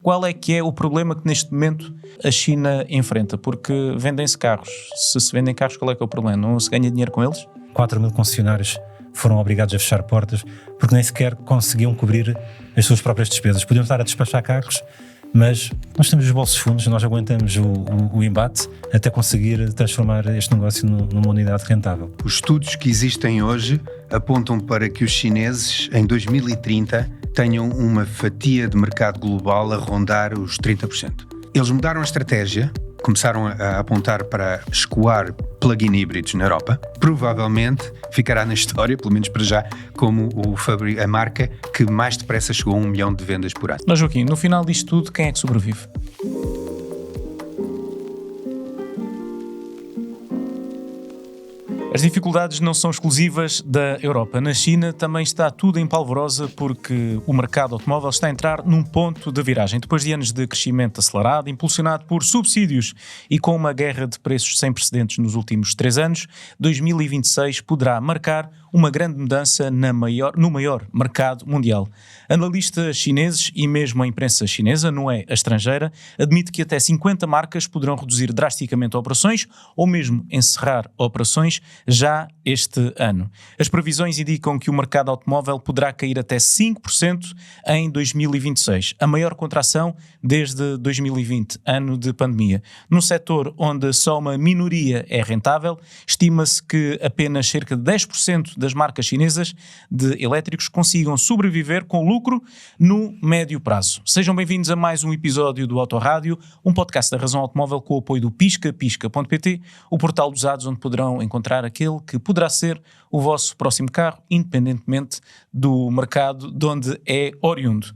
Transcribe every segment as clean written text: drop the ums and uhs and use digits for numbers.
Qual é que é o problema que neste momento a China enfrenta? Porque vendem-se carros. Se vendem carros, qual é que é o problema? Não se ganha dinheiro com eles? 4.000 concessionários foram obrigados a fechar portas porque nem sequer conseguiam cobrir as suas próprias despesas. Podiam estar a despachar carros, mas nós temos os bolsos fundos, nós aguentamos o embate até conseguir transformar este negócio numa unidade rentável. Os estudos que existem hoje apontam para que os chineses, em 2030, tenham uma fatia de mercado global a rondar os 30%. Eles mudaram a estratégia, começaram a apontar para escoar plug-in híbridos na Europa. Provavelmente ficará na história, pelo menos para já, como a marca que mais depressa chegou a 1 milhão de vendas por ano. Mas Joaquim, no final disto tudo, quem é que sobrevive? As dificuldades não são exclusivas da Europa. Na China também está tudo em polvorosa porque o mercado automóvel está a entrar num ponto de viragem. Depois de anos de crescimento acelerado, impulsionado por subsídios e com uma guerra de preços sem precedentes nos últimos 3 anos, 2026 poderá marcar uma grande mudança no maior mercado mundial. Analistas chineses e mesmo a imprensa chinesa, não é a estrangeira, admite que até 50 marcas poderão reduzir drasticamente operações ou mesmo encerrar operações já este ano. As previsões indicam que o mercado automóvel poderá cair até 5% em 2026, a maior contração desde 2020, ano de pandemia. Num setor onde só uma minoria é rentável, estima-se que apenas cerca de 10% das marcas chinesas de elétricos consigam sobreviver com lucro no médio prazo. Sejam bem-vindos a mais um episódio do Autorádio, um podcast da Razão Automóvel com o apoio do pisca.pt, o portal dos usados onde poderão encontrar aquele que poderá ser o vosso próximo carro, independentemente do mercado de onde é oriundo.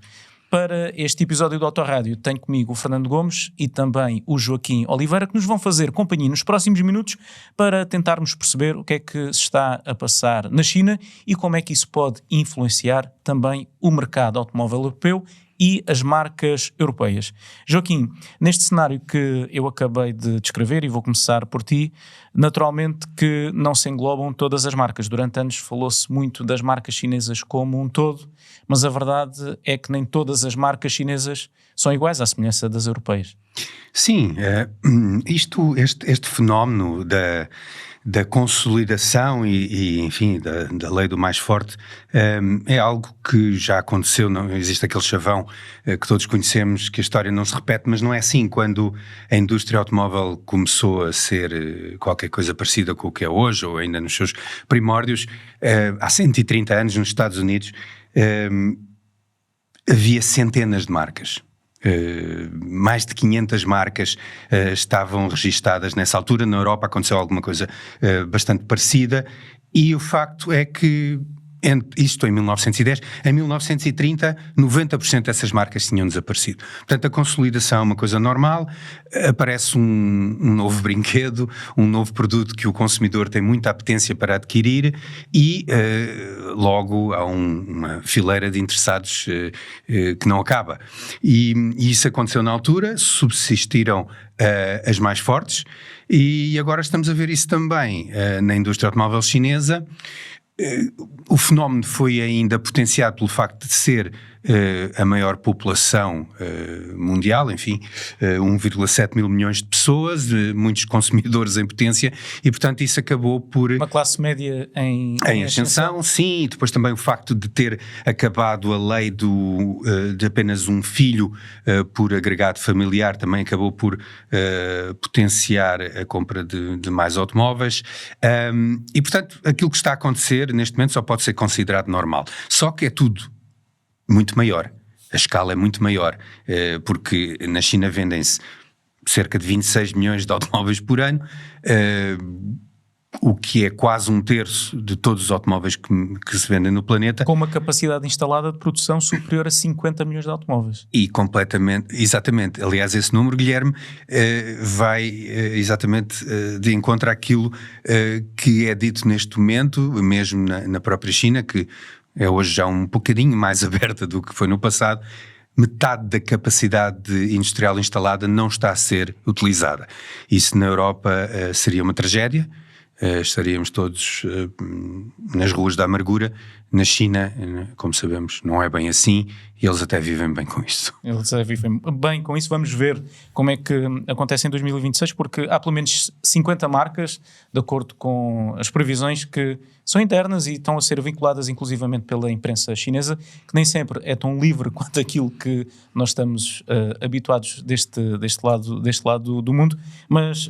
Para este episódio do Autorádio tenho comigo o Fernando Gomes e também o Joaquim Oliveira, que nos vão fazer companhia nos próximos minutos para tentarmos perceber o que é que se está a passar na China e como é que isso pode influenciar também o mercado automóvel europeu e as marcas europeias. Joaquim, neste cenário que eu acabei de descrever, e vou começar por ti, naturalmente que não se englobam todas as marcas. Durante anos falou-se muito das marcas chinesas como um todo, mas a verdade é que nem todas as marcas chinesas são iguais à semelhança das europeias. Sim, este fenómeno da consolidação e enfim, da lei do mais forte, é algo que já aconteceu. Não existe aquele chavão que todos conhecemos, que a história não se repete, mas não é assim. Quando a indústria automóvel começou a ser qualquer coisa parecida com o que é hoje, ou ainda nos seus primórdios, há 130 anos nos Estados Unidos, havia centenas de marcas. Mais de 500 marcas estavam registadas nessa altura. Na Europa aconteceu alguma coisa bastante parecida, e o facto é que isto em 1910, em 1930 90% dessas marcas tinham desaparecido. Portanto, a consolidação é uma coisa normal. Aparece um novo brinquedo, um novo produto que o consumidor tem muita apetência para adquirir, e logo há uma fileira de interessados que não acaba. E isso aconteceu na altura, subsistiram as mais fortes, e agora estamos a ver isso também na indústria automóvel chinesa. O fenómeno foi ainda potenciado pelo facto de ser a maior população mundial, enfim, 1,7 mil milhões de pessoas, muitos consumidores em potência, e portanto isso acabou por... Uma classe média em ascensão, sim, e depois também o facto de ter acabado a lei de apenas um filho por agregado familiar também acabou por potenciar a compra de mais automóveis, e portanto aquilo que está a acontecer neste momento só pode ser considerado normal, só que é tudo muito maior, a escala é muito maior, porque na China vendem-se cerca de 26 milhões de automóveis por ano, o que é quase 1/3 de todos os automóveis que se vendem no planeta. Com uma capacidade instalada de produção superior a 50 milhões de automóveis. E completamente, exatamente, aliás esse número, Guilherme, vai exatamente de encontro àquilo que é dito neste momento, mesmo na própria China, que é hoje já um bocadinho mais aberta do que foi no passado. Metade da capacidade industrial instalada não está a ser utilizada. Isso na Europa seria uma tragédia. estaríamos todos nas ruas da amargura. Na China, como sabemos, não é bem assim, e eles até vivem bem com isso. Eles vivem bem com isso. Vamos ver como é que acontece em 2026, porque há pelo menos 50 marcas, de acordo com as previsões, que são internas e estão a ser vinculadas inclusivamente pela imprensa chinesa, que nem sempre é tão livre quanto aquilo que nós estamos habituados deste lado do mundo. Mas,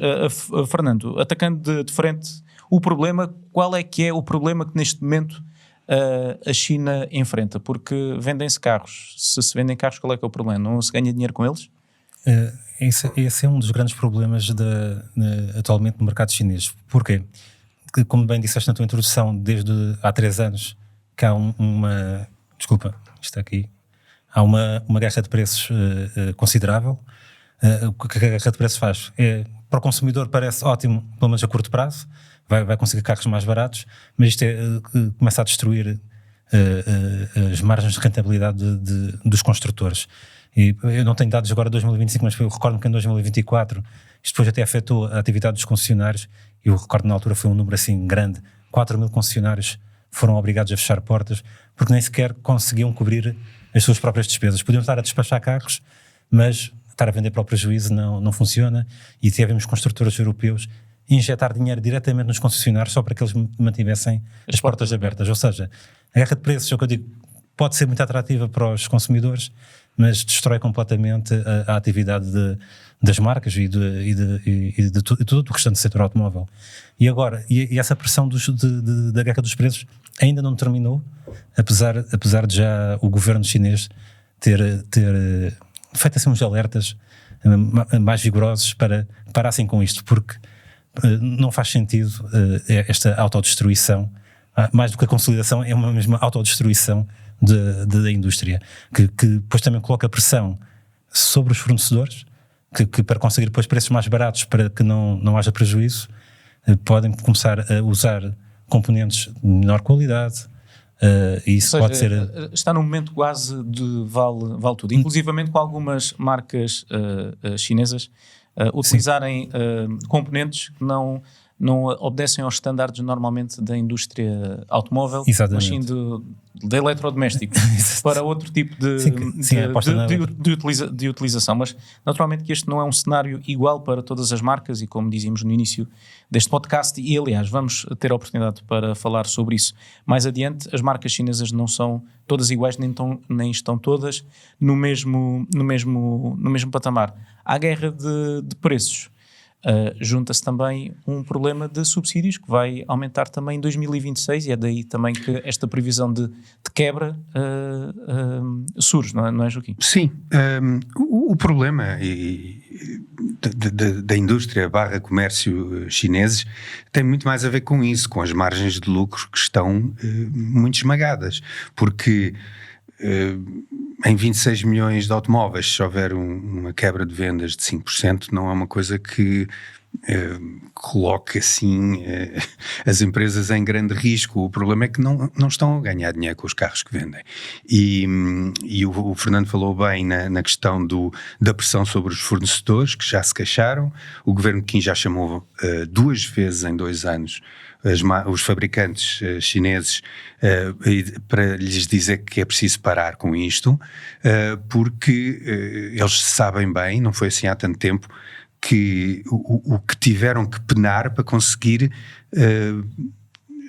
Fernando, atacando de frente o problema, qual é que é o problema que neste momento a China enfrenta? Porque vendem-se carros. Se vendem carros, qual é que é o problema? Não se ganha dinheiro com eles? Esse é um dos grandes problemas atualmente no mercado chinês. Porquê? Como bem disseste na tua introdução, desde há 3 anos que há uma... Desculpa, está aqui. Há uma guerra de preços considerável. O que a guerra de preços faz? Para o consumidor parece ótimo, pelo menos a curto prazo, vai conseguir carros mais baratos, mas isto começa a destruir as margens de rentabilidade dos construtores. E eu não tenho dados agora de 2025, mas eu recordo que em 2024 isto depois até afetou a atividade dos concessionários, e eu recordo na altura foi um número assim grande, 4.000 concessionários foram obrigados a fechar portas, porque nem sequer conseguiam cobrir as suas próprias despesas. Podiam estar a despachar carros, mas estar a vender para o prejuízo não funciona, e tivemos construtores europeus injetar dinheiro diretamente nos concessionários só para que eles mantivessem as portas abertas. Ou seja, a guerra de preços, é o que eu digo, pode ser muito atrativa para os consumidores, mas destrói completamente a atividade das marcas e de todo o restante do setor automóvel. E agora, e essa pressão da guerra dos preços ainda não terminou, apesar de já o governo chinês ter feito assim uns alertas mais vigorosos para parassem com isto, porque não faz sentido esta autodestruição, mais do que a consolidação, é uma mesma autodestruição da indústria, que depois também coloca pressão sobre os fornecedores, que para conseguir depois preços mais baratos, para que não haja prejuízo, podem começar a usar componentes de menor qualidade, e isso pode ser... Está num momento quase de vale tudo, inclusivamente com algumas marcas chinesas utilizarem componentes que não obedecem aos estándares normalmente da indústria automóvel, mas sim de eletrodomésticos para outro tipo de utilização. Mas naturalmente que este não é um cenário igual para todas as marcas, e como dizíamos no início deste podcast, e aliás vamos ter a oportunidade para falar sobre isso mais adiante, as marcas chinesas não são todas iguais, nem estão todas no mesmo patamar. À guerra de preços junta-se também um problema de subsídios que vai aumentar também em 2026, e é daí também que esta previsão de quebra surge, não é, Joaquim? Sim, o problema da indústria / comércio chineses tem muito mais a ver com isso, com as margens de lucro que estão muito esmagadas, porque em 26 milhões de automóveis, se houver uma quebra de vendas de 5%, não é uma coisa que coloque assim as empresas em grande risco. O problema é que não estão a ganhar dinheiro com os carros que vendem. E o Fernando falou bem na questão da pressão sobre os fornecedores, que já se queixaram. O governo de Pequim já chamou 2 vezes em 2 anos os fabricantes chineses para lhes dizer que é preciso parar com isto, porque eles sabem bem, não foi assim há tanto tempo, que o que tiveram que penar para conseguir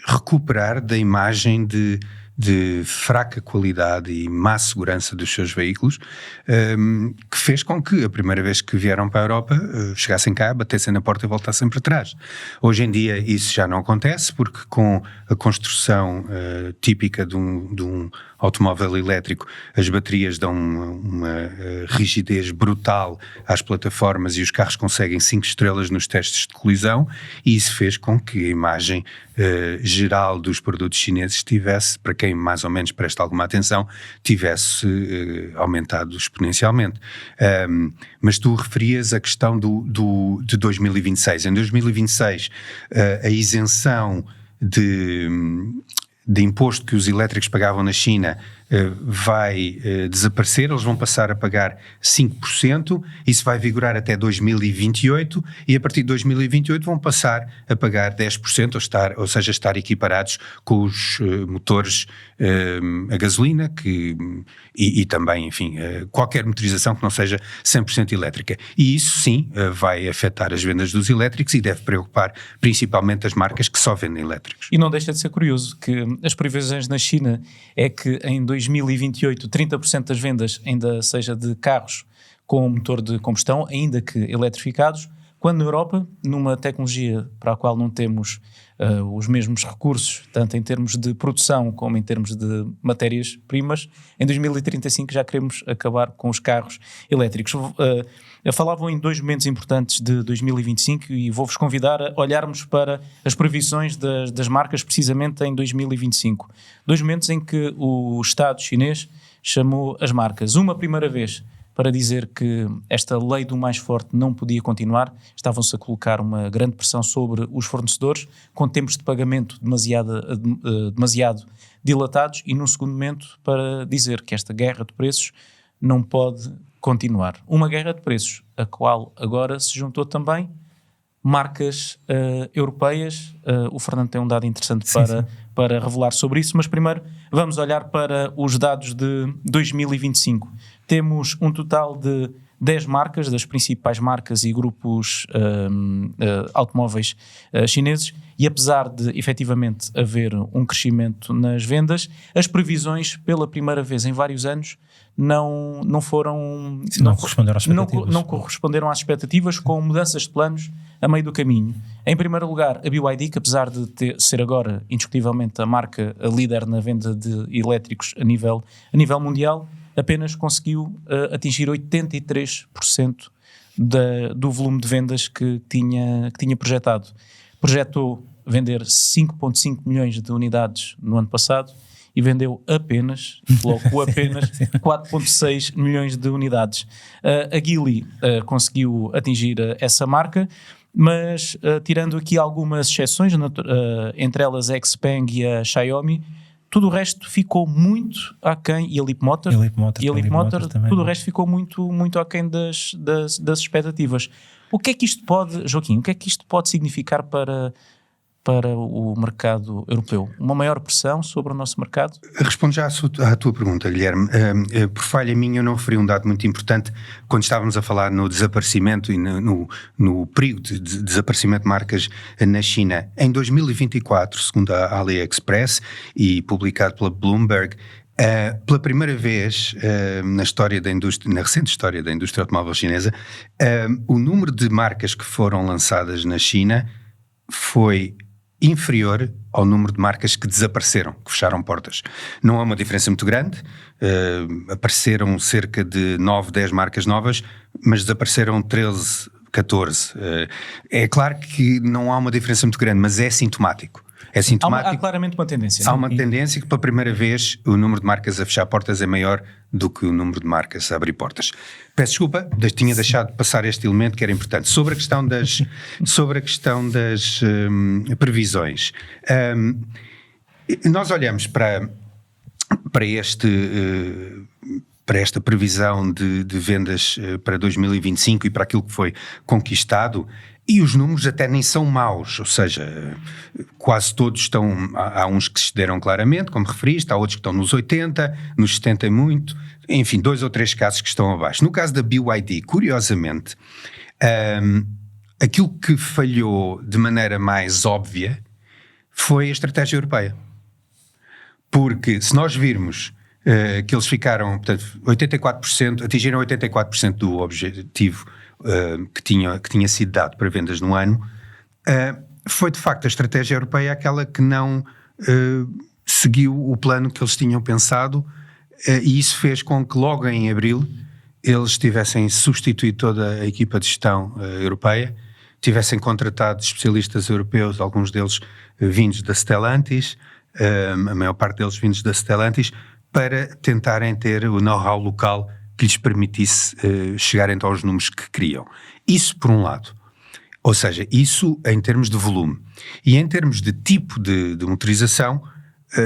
recuperar da imagem de fraca qualidade e má segurança dos seus veículos, que fez com que a primeira vez que vieram para a Europa chegassem cá, batessem na porta e voltassem para trás. Hoje em dia isso já não acontece, porque com a construção típica de um automóvel elétrico, as baterias dão uma rigidez brutal às plataformas e os carros conseguem 5 estrelas nos testes de colisão, e isso fez com que a imagem geral dos produtos chineses tivesse, para quem mais ou menos presta alguma atenção, tivesse aumentado exponencialmente. Mas tu referias a questão de 2026. Em 2026 a isenção de imposto que os elétricos pagavam na China vai desaparecer, eles vão passar a pagar 5%, isso vai vigorar até 2028 e a partir de 2028 vão passar a pagar 10%, ou seja, estar equiparados com os motores a gasolina e também, enfim, qualquer motorização que não seja 100% elétrica. E isso sim vai afetar as vendas dos elétricos e deve preocupar principalmente as marcas que só vendem elétricos. E não deixa de ser curioso que as previsões na China é que em 2028 30% das vendas ainda seja de carros com motor de combustão, ainda que eletrificados, quando na Europa, numa tecnologia para a qual não temos os mesmos recursos, tanto em termos de produção como em termos de matérias-primas, em 2035 já queremos acabar com os carros elétricos. Falavam em 2 momentos importantes de 2025 e vou-vos convidar a olharmos para as previsões das marcas precisamente em 2025. 2 momentos em que o Estado chinês chamou as marcas, uma primeira vez para dizer que esta lei do mais forte não podia continuar, estavam-se a colocar uma grande pressão sobre os fornecedores, com tempos de pagamento demasiado dilatados, e num segundo momento para dizer que esta guerra de preços não pode continuar. Uma guerra de preços, a qual agora se juntou também marcas europeias. O Fernando tem um dado interessante para revelar sobre isso, mas primeiro vamos olhar para os dados de 2025. Temos um total de 10 marcas, das principais marcas e grupos automóveis chineses, e apesar de efetivamente haver um crescimento nas vendas, as previsões pela primeira vez em vários anos não corresponderam às expectativas, com mudanças de planos a meio do caminho. Em primeiro lugar, a BYD, que apesar de ser agora indiscutivelmente a marca líder na venda de elétricos a nível mundial, apenas conseguiu atingir 83% do volume de vendas que tinha projetado. Projetou vender 5,5 milhões de unidades no ano passado e vendeu apenas 4,6 milhões de unidades. A Geely conseguiu atingir essa marca, mas tirando aqui algumas exceções, entre elas a XPeng e a Xiaomi, tudo o resto ficou muito aquém, e a Leapmotor, tudo o resto ficou muito, muito aquém das expectativas. O que é que isto pode, Joaquim, significar para o mercado europeu? Uma maior pressão sobre o nosso mercado? Respondo já à tua pergunta, Guilherme. Por falha minha, eu não referi um dado muito importante quando estávamos a falar no desaparecimento e no perigo de desaparecimento de marcas na China. Em 2024, segundo a AliExpress e publicado pela Bloomberg, pela primeira vez na recente história da indústria automóvel chinesa, o número de marcas que foram lançadas na China foi inferior ao número de marcas que desapareceram, que fecharam portas. Não há uma diferença muito grande, apareceram cerca de 9, 10 marcas novas, mas desapareceram 13, 14. É claro que não há uma diferença muito grande, mas é sintomático. Há claramente uma tendência. Há uma tendência que pela primeira vez o número de marcas a fechar portas é maior do que o número de marcas a abrir portas. Peço desculpa, tinha deixado de passar este elemento que era importante. Sobre a questão das previsões. Nós olhamos para esta previsão de vendas para 2025 e para aquilo que foi conquistado, e os números até nem são maus, ou seja, quase todos estão, há uns que cederam claramente, como referiste, há outros que estão nos 80, nos 70 muito, enfim, 2 ou 3 casos que estão abaixo. No caso da BYD, curiosamente, aquilo que falhou de maneira mais óbvia foi a estratégia europeia. Porque se nós virmos que eles ficaram, portanto, 84%, atingiram 84% do objetivo que tinha sido dado para vendas no ano, foi de facto a estratégia europeia aquela que não seguiu o plano que eles tinham pensado, e isso fez com que logo em abril eles tivessem substituído toda a equipa de gestão europeia, tivessem contratado especialistas europeus, alguns deles vindos da Stellantis, a maior parte deles vindos da Stellantis, para tentarem ter o know-how local que lhes permitisse chegar então aos números que queriam. Isso por um lado. Ou seja, isso em termos de volume. E em termos de tipo de motorização,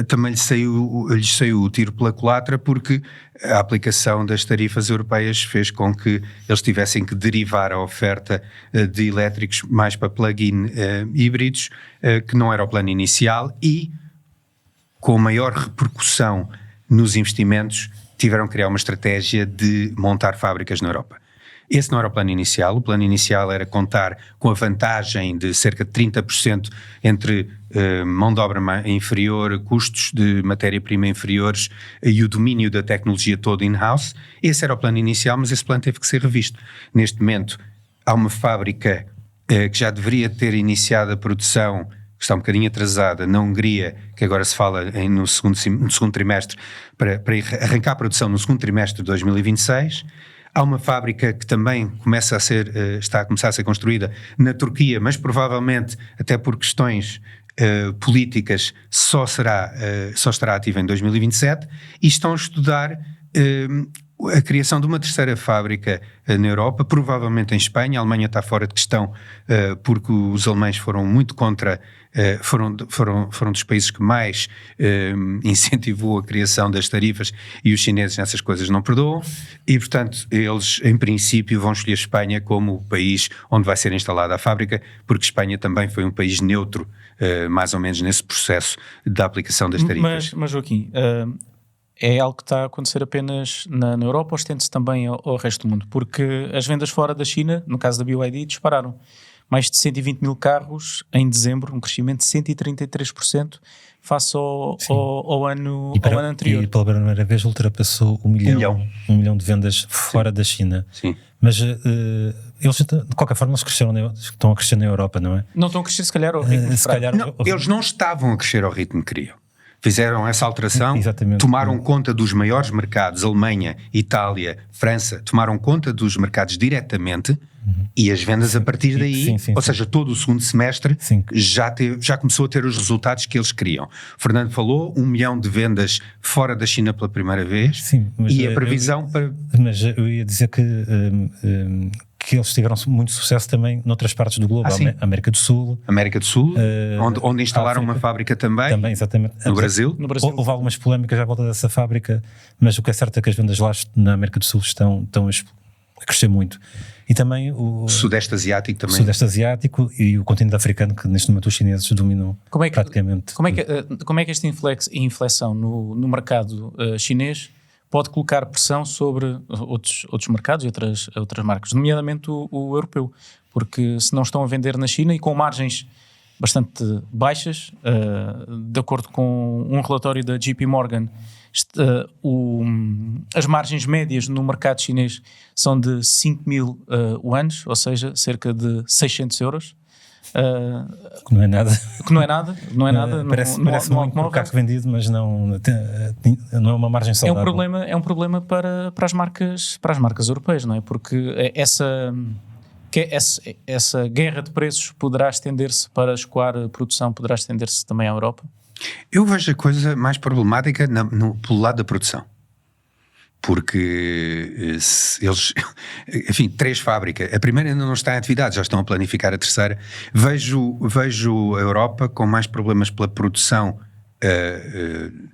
também lhes saiu o tiro pela culatra, porque a aplicação das tarifas europeias fez com que eles tivessem que derivar a oferta de elétricos mais para plug-in híbridos, que não era o plano inicial, e com maior repercussão nos investimentos tiveram que criar uma estratégia de montar fábricas na Europa. Esse não era o plano inicial. O plano inicial era contar com a vantagem de cerca de 30% entre mão de obra inferior, custos de matéria-prima inferiores e o domínio da tecnologia toda in-house. Esse era o plano inicial, mas esse plano teve que ser revisto. Neste momento há uma fábrica que já deveria ter iniciado a produção, que está um bocadinho atrasada, na Hungria, que agora se fala no segundo trimestre, para arrancar a produção no segundo trimestre de 2026. Há uma fábrica que também está a começar a ser construída na Turquia, mas provavelmente, até por questões políticas, só estará ativa em 2027, e estão a estudar a criação de uma terceira fábrica na Europa, provavelmente em Espanha. A Alemanha está fora de questão, porque os alemães foram muito contra, foram dos países que mais incentivou a criação das tarifas, e os chineses nessas coisas não perdoam, e portanto eles em princípio vão escolher Espanha como o país onde vai ser instalada a fábrica, porque Espanha também foi um país neutro, mais ou menos nesse processo da aplicação das tarifas. Mas Joaquim, é algo que está a acontecer apenas na Europa, ou estende-se também ao resto do mundo? Porque as vendas fora da China, no caso da BYD, dispararam. Mais de 120 mil carros em dezembro, um crescimento de 133% face ao ano anterior. E pela primeira vez ultrapassou um milhão de vendas fora da China. Sim. Mas eles, de qualquer forma, estão a crescer na Europa, não é? Não estão a crescer, se calhar, ao ritmo Eles não estavam a crescer ao ritmo que queriam. Fizeram essa alteração, exatamente, tomaram conta dos maiores mercados, Alemanha, Itália, França, tomaram conta dos mercados diretamente, e as vendas a partir daí, ou seja, todo o segundo semestre, já começou a ter os resultados que eles queriam. Fernando falou, 1 milhão de vendas fora da China pela primeira vez, e a previsão Mas eu ia dizer que eles tiveram muito sucesso também noutras partes do globo, América do Sul, onde instalaram uma fábrica também exatamente. No Brasil. Houve algumas polémicas à volta dessa fábrica, mas o que é certo é que as vendas lá na América do Sul estão a crescer muito. E também o Sudeste Asiático também. Sudeste Asiático e o continente africano, que neste momento os chineses dominam praticamente. Como é que esta inflexão no mercado chinês pode colocar pressão sobre outros mercados e outras marcas, nomeadamente o europeu? Porque se não estão a vender na China e com margens bastante baixas, de acordo com um relatório da JP Morgan, as margens médias no mercado chinês são de 5.000 yuans, ou seja, cerca de 600 euros. Que não é nada. Parece muito por carro vendido, mas não é uma margem saudável. É um problema para as marcas europeias, não é? Porque essa guerra de preços poderá estender-se para escoar a produção, poderá estender-se também à Europa? Eu vejo a coisa mais problemática pelo lado da produção. Porque eles, enfim, 3 fábricas, a primeira ainda não está em atividade, já estão a planificar a terceira. Vejo a Europa com mais problemas pela produção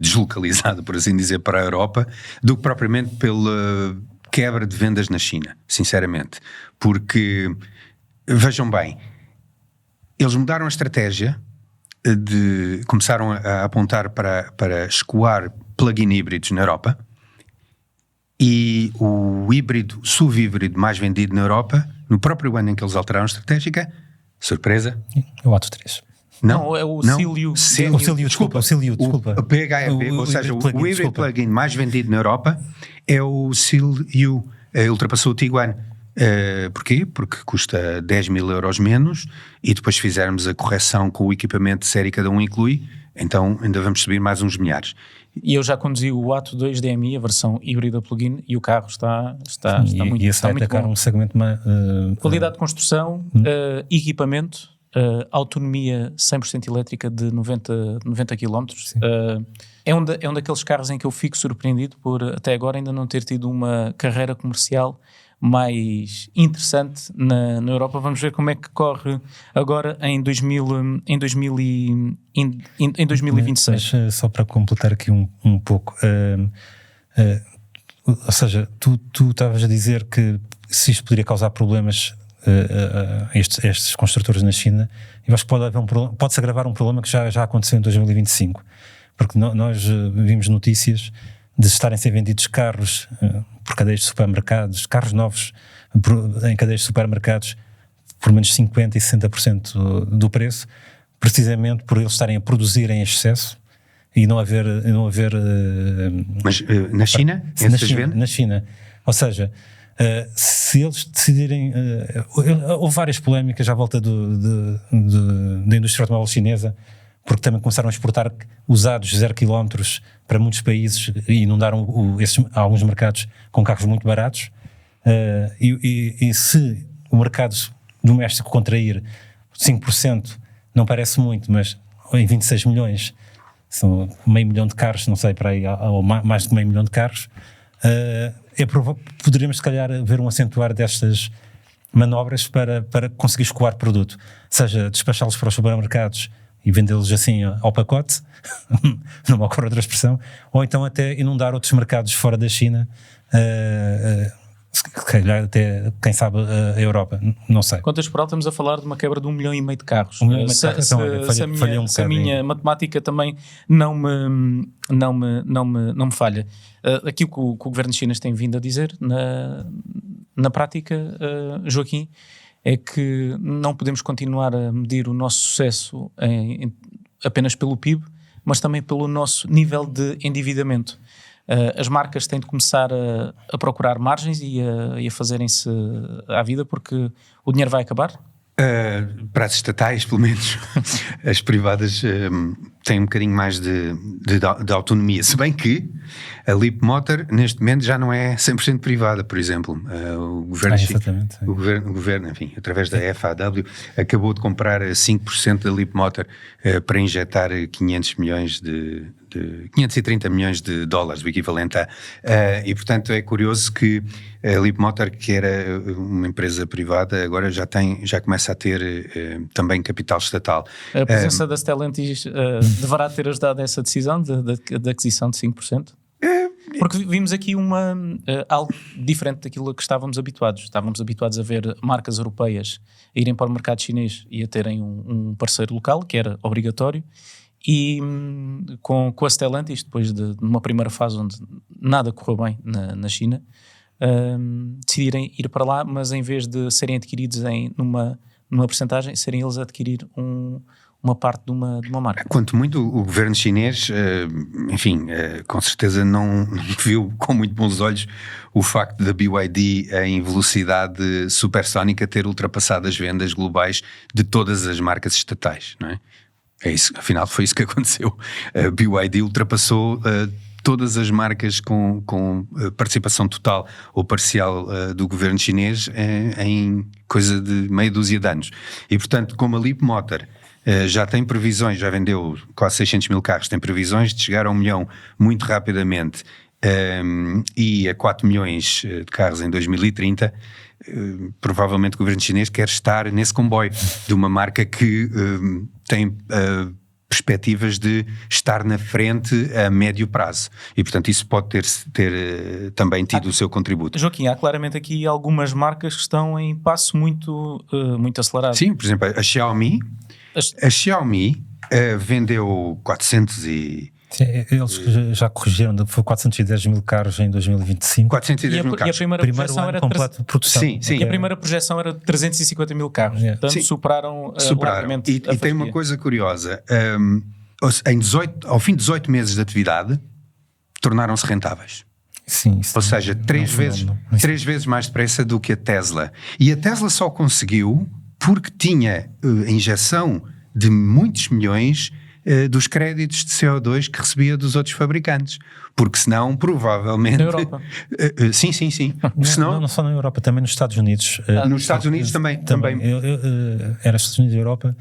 deslocalizada, por assim dizer, para a Europa, do que propriamente pela quebra de vendas na China, sinceramente. Porque, vejam bem, eles mudaram a estratégia, começaram a apontar para escoar plug-in híbridos na Europa, e o SUV-híbrido mais vendido na Europa, no próprio ano em que eles alteraram a estratégia, surpresa? É o Atto 3. Não, é o Silio. Desculpa. O PHEV, ou seja, o híbrido plug-in mais vendido na Europa é o Silio, ultrapassou o Tiguan. Porquê? Porque custa 10.000 euros menos, e depois fizermos a correção com o equipamento de série cada um inclui, então ainda vamos subir mais uns milhares. E eu já conduzi o Atto 2 DMI, a versão híbrida plug-in, e o carro está muito e esse vai atacar bom. um segmento mais... Qualidade de construção, equipamento, autonomia 100% elétrica de 90 km. É um daqueles carros em que eu fico surpreendido por até agora ainda não ter tido uma carreira comercial mais interessante na Europa. Vamos ver como é que corre agora em 2026. Mas, só para completar aqui um pouco, ou seja, tu estavas a dizer que se isto poderia causar problemas a estes construtores na China, eu acho que pode-se agravar um problema que já aconteceu em 2025, porque nós vimos notícias de estarem a ser vendidos carros por cadeias de supermercados, carros novos em cadeias de supermercados por menos 50% e 60% do preço, precisamente por eles estarem a produzir em excesso e não haver Mas na China? na China. Ou seja, se eles decidirem... houve várias polémicas à volta da indústria automóvel chinesa, porque também começaram a exportar usados 0 km para muitos países e inundaram alguns mercados com carros muito baratos. E se o mercado doméstico contrair 5%, não parece muito, mas em 26 milhões, são 500 mil de carros, não sei, para aí, ou mais de 500 mil de carros, poderíamos se calhar ver um acentuar destas manobras para conseguir escoar produto, seja despachá-los para os supermercados e vendê-los assim ao pacote, não me ocorre outra expressão, ou então até inundar outros mercados fora da China, se calhar até, quem sabe, a Europa, não sei. Quantas por alto estamos a falar de uma quebra de 1,5 milhão de carros. Se a minha matemática também não me falha. Aqui o que o governo chinês tem vindo a dizer na prática, Joaquim, é que não podemos continuar a medir o nosso sucesso apenas pelo PIB, mas também pelo nosso nível de endividamento. As marcas têm de começar a procurar margens e a fazerem-se à vida, porque o dinheiro vai acabar. Para as estatais, pelo menos, as privadas têm um bocadinho mais de autonomia, se bem que a Leapmotor neste momento já não é 100% privada, por exemplo. O governo, enfim, através da FAW, acabou de comprar 5% da Leapmotor para injetar 530 milhões de dólares, o equivalente a... e portanto é curioso que a Leapmotor, que era uma empresa privada, agora já começa a ter também capital estatal. A presença da Stellantis deverá ter ajudado essa decisão de aquisição de 5%? Porque vimos aqui algo diferente daquilo a que estávamos habituados. Estávamos habituados a ver marcas europeias a irem para o mercado chinês e a terem um parceiro local, que era obrigatório, e com a Stellantis, depois de uma primeira fase onde nada correu bem na China, decidirem ir para lá, mas em vez de serem adquiridos numa percentagem, serem eles a adquirir uma parte de uma marca. Quanto muito o governo chinês, enfim, com certeza não viu com muito bons olhos o facto da BYD em velocidade supersónica ter ultrapassado as vendas globais de todas as marcas estatais, não é? É isso, afinal foi isso que aconteceu. A BYD ultrapassou todas as marcas com participação total ou parcial do governo chinês em coisa de meia dúzia de anos. E portanto, como a Leapmotor já tem previsões, já vendeu quase 600 mil carros, tem previsões de chegar a 1 milhão muito rapidamente e a 4 milhões de carros em 2030, provavelmente o governo chinês quer estar nesse comboio de uma marca que tem perspectivas de estar na frente a médio prazo e portanto isso pode ter também tido o seu contributo. Joaquim, há claramente aqui algumas marcas que estão em passo muito acelerado. Sim, por exemplo, a Xiaomi vendeu 400 e... Sim, eles já corrigiram, foi 410 mil carros em 2025. 410 mil carros. E a primeira projeção era completo de produção. Sim. E a primeira projeção era de 350 mil carros. Portanto, superaram. E tem uma coisa curiosa. Ao fim de 18 meses de atividade, tornaram-se rentáveis. Sim, ou seja, 3 vezes mais depressa do que a Tesla. E a Tesla só conseguiu porque tinha a injeção de muitos milhões dos créditos de CO2 que recebia dos outros fabricantes, porque senão provavelmente... Na Europa? Sim. Senão... Não só na Europa, também nos Estados Unidos. Nos Estados Unidos também. Era Estados Unidos e Europa,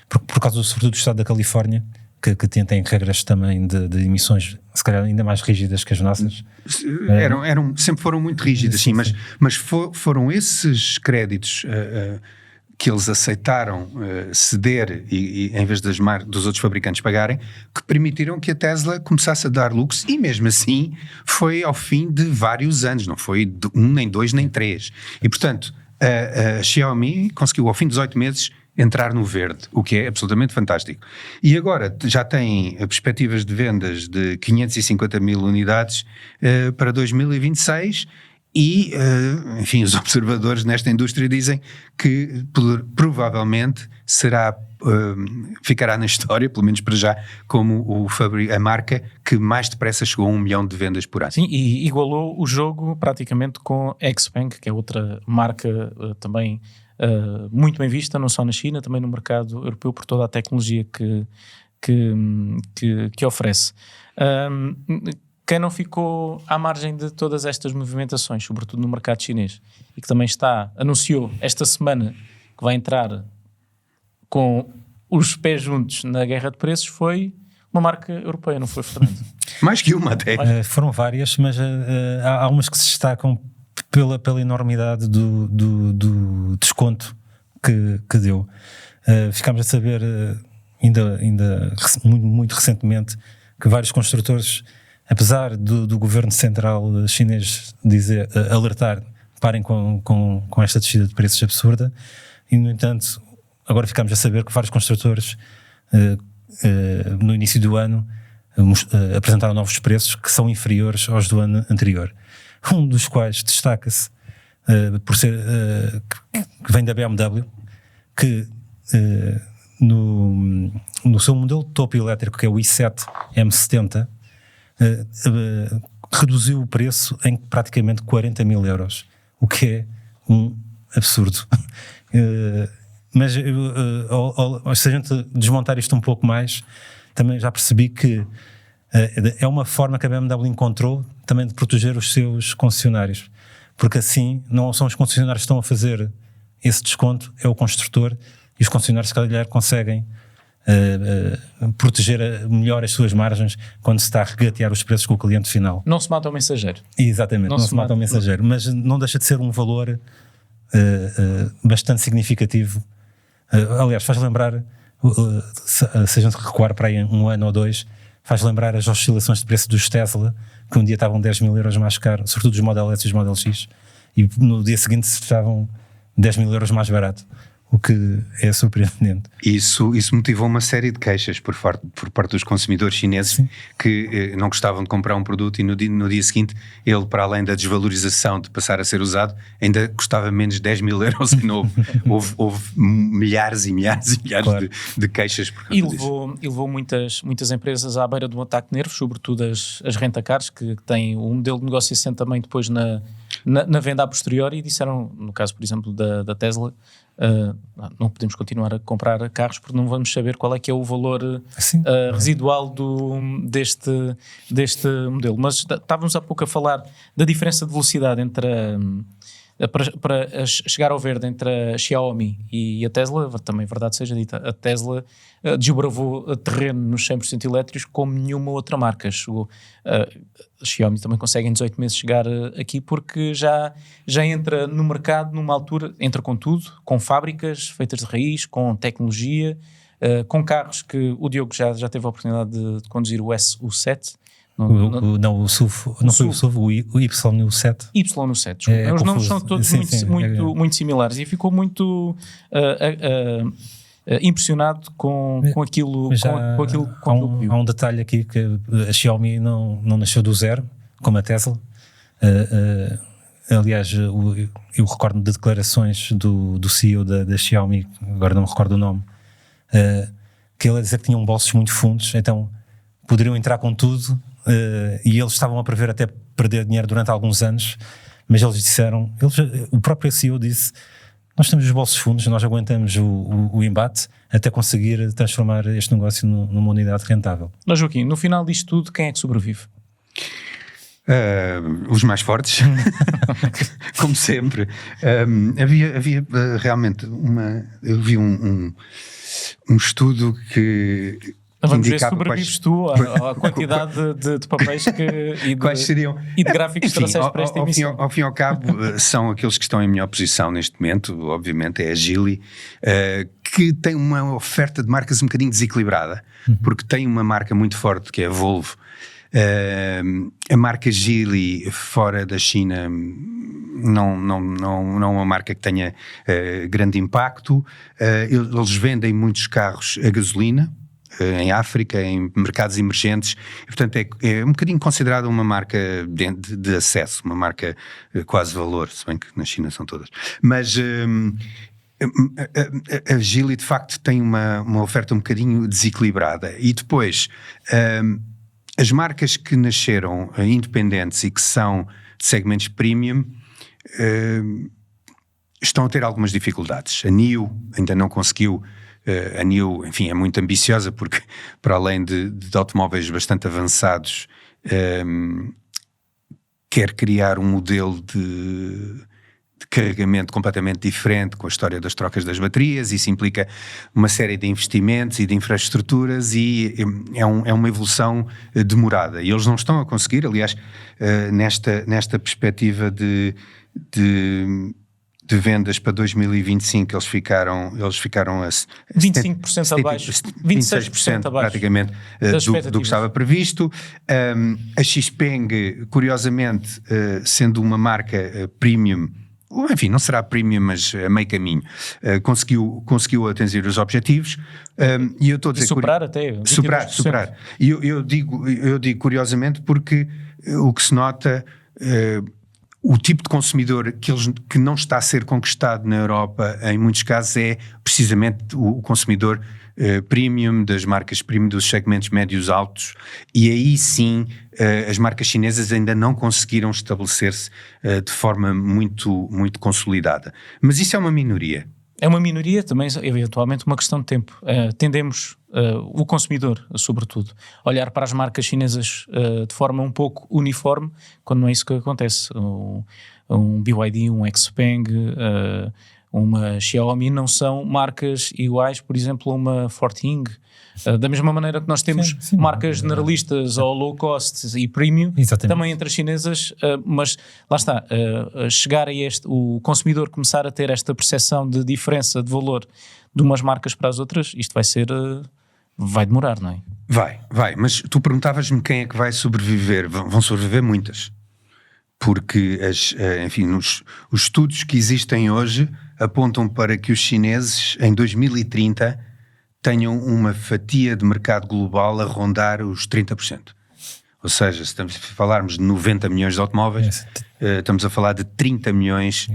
por causa sobretudo do estado da Califórnia, que têm regras também de emissões, se calhar ainda mais rígidas que as nossas. Sempre foram muito rígidas, sim, mas foram esses créditos que eles aceitaram ceder e em vez dos outros fabricantes pagarem, que permitiram que a Tesla começasse a dar lucros, e mesmo assim foi ao fim de vários anos, não foi nem 2 nem 3. E portanto a Xiaomi conseguiu ao fim dos 8 meses entrar no verde, o que é absolutamente fantástico. E agora já tem perspectivas de vendas de 550 mil unidades para 2026 e, enfim, os observadores nesta indústria dizem que provavelmente ficará na história, pelo menos para já, como a marca que mais depressa chegou a 1 milhão de vendas por ano. Sim, e igualou o jogo praticamente com a XPeng, que é outra marca também muito bem vista, não só na China, também no mercado europeu, por toda a tecnologia que oferece. Quem não ficou à margem de todas estas movimentações, sobretudo no mercado chinês, e que também anunciou esta semana que vai entrar com os pés juntos na guerra de preços, foi uma marca europeia, não foi, Fernando? Mais que uma até. Foram várias, mas há umas que se destacam pela enormidade do desconto que deu. Ficámos a saber ainda muito recentemente que vários construtores, apesar do governo central chinês alertar, parem com esta descida de preços absurda, e no entanto agora ficámos a saber que vários construtores no início do ano apresentaram novos preços que são inferiores aos do ano anterior. Um dos quais destaca-se por ser que vem da BMW, que no seu modelo topo elétrico, que é o i7 M70, reduziu o preço em praticamente 40 mil euros, o que é um absurdo. Mas se a gente desmontar isto um pouco mais, também já percebi que é uma forma que a BMW encontrou também de proteger os seus concessionários, porque assim não são os concessionários que estão a fazer esse desconto, é o construtor, e os concessionários se calhar conseguem proteger melhor as suas margens quando se está a regatear os preços com o cliente final. Não se mata o mensageiro. Exatamente, não se mata o mensageiro, mas não deixa de ser um valor bastante significativo. Aliás, faz lembrar, se a gente recuar para aí 1 ano ou 2, faz lembrar as oscilações de preço dos Tesla, que um dia estavam 10 mil euros mais caros, sobretudo os Model S e os Model X, e no dia seguinte estavam 10 mil euros mais barato, o que é surpreendente. Isso motivou uma série de queixas por parte dos consumidores chineses. Sim. Que não gostavam de comprar um produto e no dia seguinte ele, para além da desvalorização de passar a ser usado, ainda custava menos de 10 mil euros de novo. houve milhares e milhares e milhares, claro, de queixas por causa disso. E levou muitas empresas à beira de um ataque de nervos, sobretudo as rentacars, que têm um modelo de negócio assente também depois na venda a posteriori, e disseram, no caso por exemplo da Tesla, não podemos continuar a comprar carros porque não vamos saber qual é que é o valor residual deste modelo. Mas estávamos há pouco a falar da diferença de velocidade entre para chegar ao verde entre a Xiaomi e a Tesla. Também verdade seja dita, a Tesla desbravou terreno nos 100% elétricos como nenhuma outra marca chegou. A Xiaomi também consegue em 18 meses chegar aqui porque já entra no mercado numa altura, entra com tudo, com fábricas feitas de raiz, com tecnologia, com carros que o Diogo já teve a oportunidade de conduzir, o S7. O SUV, não foi o SUV, o YU7. YU7, desculpa. Os nomes são todos muito similares, e ficou muito impressionado com aquilo. Há um detalhe aqui, que a Xiaomi não nasceu do zero, como a Tesla. Aliás, eu recordo de declarações do CEO da Xiaomi, agora não me recordo o nome, que ele a dizer que tinham bolsos muito fundos, então poderiam entrar com tudo. E eles estavam a prever até perder dinheiro durante alguns anos, mas eles disseram, o próprio CEO disse: nós temos os bolsos fundos, nós aguentamos o embate até conseguir transformar este negócio numa unidade rentável. Mas Joaquim, no final disto tudo, quem é que sobrevive? Os mais fortes, como sempre. Havia realmente eu vi um estudo que... Vamos ver se sobrevives tu à quantidade de papéis quais seriam, e de gráficos que trouxeste para esta emissão. Ao fim e ao cabo, são aqueles que estão em melhor posição neste momento, obviamente é a Geely, que tem uma oferta de marcas um bocadinho desequilibrada, porque tem uma marca muito forte que é a Volvo. A marca Geely fora da China não é uma marca que tenha grande impacto. Eles vendem muitos carros a gasolina em África, em mercados emergentes, e, portanto é um bocadinho considerada uma marca de acesso, uma marca quase valor, se bem que na China são todas, mas a Geely de facto tem uma oferta um bocadinho desequilibrada. E depois as marcas que nasceram independentes e que são de segmentos premium estão a ter algumas dificuldades. A NIO ainda não conseguiu. A NIO, enfim, é muito ambiciosa porque, para além de automóveis bastante avançados, quer criar um modelo de carregamento completamente diferente com a história das trocas das baterias. Isso implica uma série de investimentos e de infraestruturas e é uma evolução demorada. E eles não estão a conseguir, aliás, nesta perspectiva de vendas para 2025 eles ficaram a 25% abaixo, 26% abaixo praticamente do que estava previsto. A Xpeng, curiosamente, sendo uma marca premium, enfim, não será premium, mas a meio caminho, conseguiu atingir os objetivos. E eu estou a dizer superar até 22%. Superar. E eu digo curiosamente porque o que se nota, o tipo de consumidor que não está a ser conquistado na Europa, em muitos casos, é precisamente o consumidor premium, das marcas premium, dos segmentos médios altos, e aí sim as marcas chinesas ainda não conseguiram estabelecer-se de forma muito, muito consolidada. Mas isso é uma minoria. É uma minoria, também eventualmente uma questão de tempo. Tendemos, o consumidor sobretudo, a olhar para as marcas chinesas de forma um pouco uniforme, quando não é isso que acontece. Um BYD, um Xpeng, uma Xiaomi não são marcas iguais, por exemplo, a uma Forting. Da mesma maneira que nós temos marcas generalistas ou low cost e premium, exatamente, também entre as chinesas, mas lá está, chegar a o consumidor começar a ter esta percepção de diferença de valor de umas marcas para as outras, isto vai demorar, não é? Vai, mas tu perguntavas-me quem é que vai sobreviver. Vão sobreviver muitas, porque enfim, os estudos que existem hoje apontam para que os chineses em 2030 tenham uma fatia de mercado global a rondar os 30%. Ou seja, se falarmos de 90 milhões de automóveis, estamos a falar de 30 milhões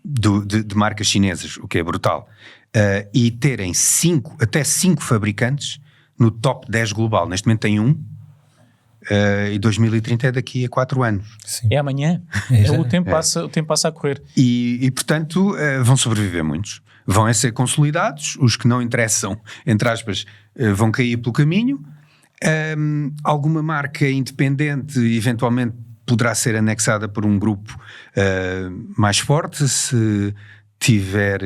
de marcas chinesas, o que é brutal. E terem até 5 fabricantes no top 10 global. Neste momento tem um, e 2030 é daqui a 4 anos. Sim. É amanhã. O tempo passa a correr. E portanto, vão sobreviver muitos. Vão ser consolidados, os que não interessam, entre aspas, vão cair pelo caminho. Alguma marca independente eventualmente poderá ser anexada por um grupo mais forte, se tiver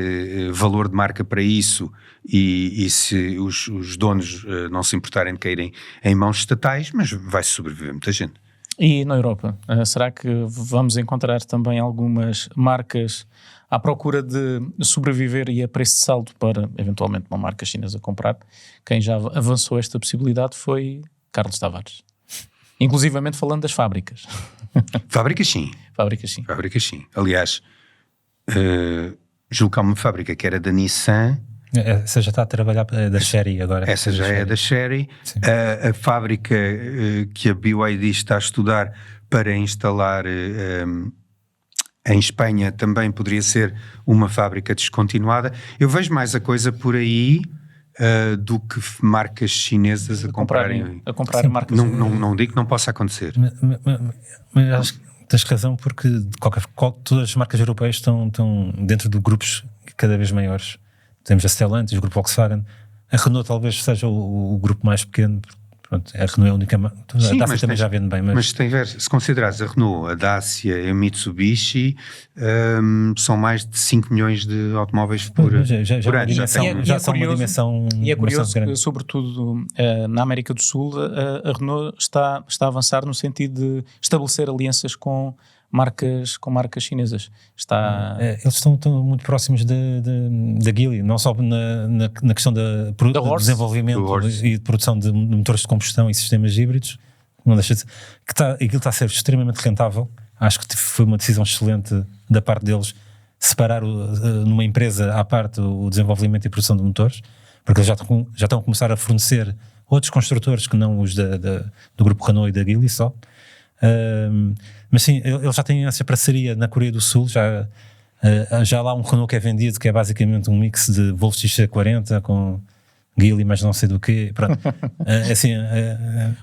valor de marca para isso e se os donos não se importarem de caírem em mãos estatais, mas vai-se sobreviver muita gente. E na Europa, será que vamos encontrar também algumas marcas à procura de sobreviver e a preço de saldo para eventualmente uma marca chinesa comprar? Quem já avançou esta possibilidade foi Carlos Tavares. Inclusivamente falando das fábricas. Fábricas sim. Fábricas sim. Aliás, julgo que há uma fábrica que era da Nissan. Essa já está a trabalhar da Chery agora. Essa já é da Chery. A fábrica que a BYD está a estudar para instalar em Espanha também poderia ser uma fábrica descontinuada. Eu vejo mais a coisa por aí do que marcas chinesas a comprarem marcas. Não digo que não possa acontecer. Mas acho que tens razão, porque todas as marcas europeias estão dentro de grupos cada vez maiores. Temos a Stellantis, o grupo Volkswagen. A Renault talvez seja o grupo mais pequeno, Pronto, a Renault é a única. A Sim, Dacia também já vende bem, mas se considerares a Renault, a Dacia e a Mitsubishi, são mais de 5 milhões de automóveis por ano. Já são uma dimensão. E é curioso que, grande. sobretudo na América do Sul, a Renault está a avançar no sentido de estabelecer alianças com marcas chinesas. Eles estão muito próximos da Geely, não só na questão de desenvolvimento e de produção de motores de combustão e sistemas híbridos, não deixa de ser, aquilo está a ser extremamente rentável. Acho que foi uma decisão excelente da parte deles separar numa empresa à parte o desenvolvimento e produção de motores, porque eles já estão a começar a fornecer outros construtores que não os do grupo Renault e da Geely só. Mas sim, eles já têm essa parceria na Coreia do Sul, já lá um Renault que é vendido, que é basicamente um mix de Volvo XC40 com Geely, mas não sei do quê.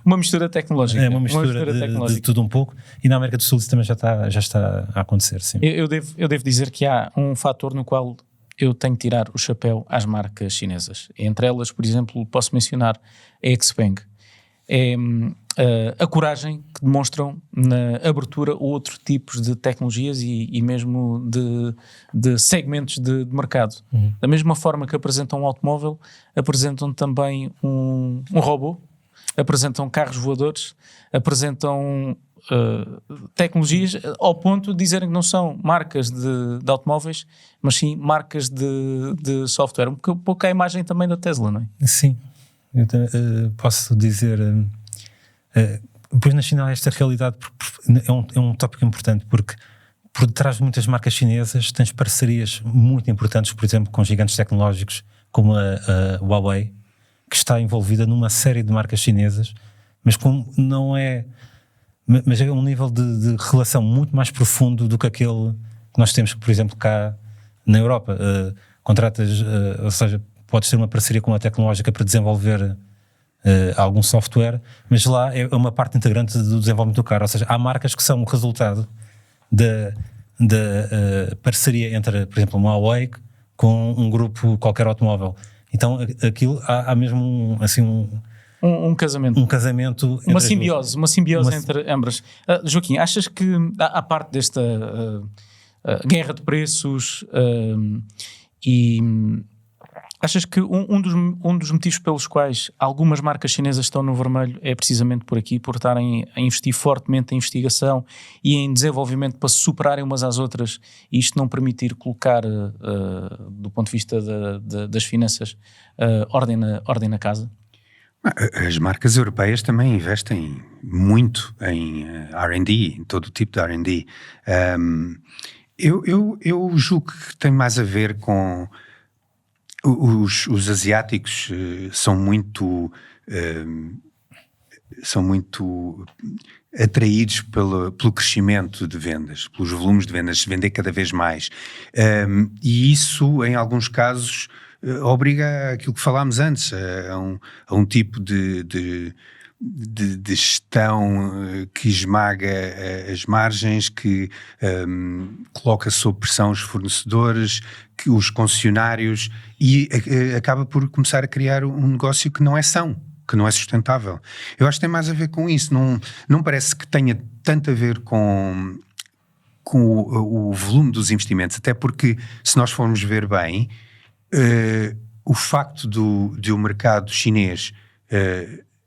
Uma mistura tecnológica. É uma mistura de tudo um pouco, e na América do Sul isso também já está a acontecer, sim. Eu devo dizer que há um fator no qual eu tenho que tirar o chapéu às marcas chinesas. Entre elas, por exemplo, posso mencionar a Xpeng. É a coragem que demonstram na abertura a outros tipos de tecnologias e mesmo de segmentos de mercado. Da mesma forma que apresentam um automóvel, apresentam também um robô, apresentam carros voadores, apresentam tecnologias ao ponto de dizerem que não são marcas de automóveis, mas sim marcas de software. Um pouco a imagem também da Tesla, não é? Sim, eu posso dizer... Depois na China esta realidade é um tópico importante, porque por detrás de muitas marcas chinesas tens parcerias muito importantes, por exemplo, com gigantes tecnológicos como a Huawei, que está envolvida numa série de marcas chinesas, mas mas é um nível de relação muito mais profundo do que aquele que nós temos, por exemplo, cá na Europa. Contratas, ou seja, podes ter uma parceria com uma tecnológica para desenvolver algum software, mas lá é uma parte integrante do desenvolvimento do carro. Ou seja, há marcas que são o resultado da parceria entre, por exemplo, uma Huawei com um grupo qualquer automóvel. Então aquilo há mesmo um casamento. Um casamento. Uma simbiose entre ambas. Joaquim, achas que à parte desta guerra de preços e achas que um dos motivos pelos quais algumas marcas chinesas estão no vermelho é precisamente por aqui, por estarem a investir fortemente em investigação e em desenvolvimento para se superarem umas às outras, e isto não permitir colocar, do ponto de vista das finanças, ordem na casa? As marcas europeias também investem muito em R&D, em todo o tipo de R&D. Eu julgo que tem mais a ver com... Os asiáticos são muito atraídos pelo crescimento de vendas, pelos volumes de vendas, se vender cada vez mais. E isso, em alguns casos, obriga aquilo que falámos antes, a um tipo de gestão que esmaga as margens, que coloca sob pressão os fornecedores, que os concessionários, e acaba por começar a criar um negócio que não é são, que não é sustentável. Eu acho que tem mais a ver com isso. Não parece que tenha tanto a ver com o volume dos investimentos, até porque, se nós formos ver bem, o facto de o mercado chinês